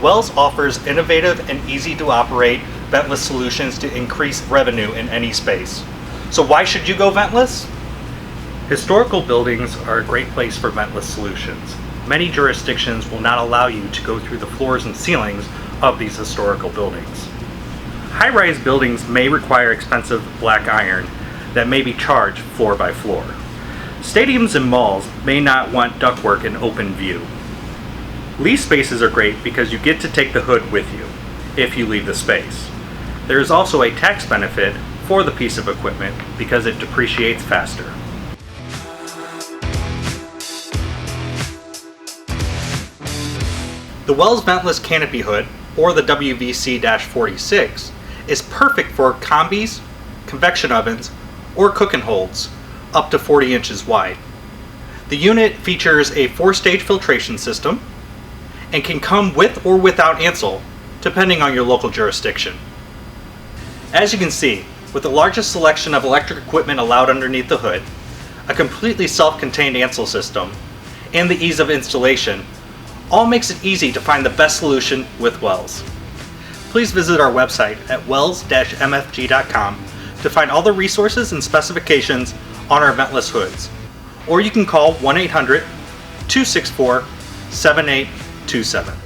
Wells offers innovative and easy to operate ventless solutions to increase revenue in any space. So why should you go ventless? Historical buildings are a great place for ventless solutions. Many jurisdictions will not allow you to go through the floors and ceilings of these historical buildings. High-rise buildings may require expensive black iron that may be charged floor by floor. Stadiums and malls may not want ductwork in open view. Lease spaces are great because you get to take the hood with you if you leave the space. There is also a tax benefit for the piece of equipment because it depreciates faster. The Wells Ventless Canopy Hood, or the WVC-46, is perfect for combis, convection ovens, or cooking holds up to 40 inches wide. The unit features a 4-stage filtration system and can come with or without ANSI, depending on your local jurisdiction. As you can see, with the largest selection of electric equipment allowed underneath the hood, a completely self-contained ANSI system, and the ease of installation, all makes it easy to find the best solution with Wells. Please visit our website at wells-mfg.com to find all the resources and specifications on our ventless hoods, or you can call 1-800-264-7827.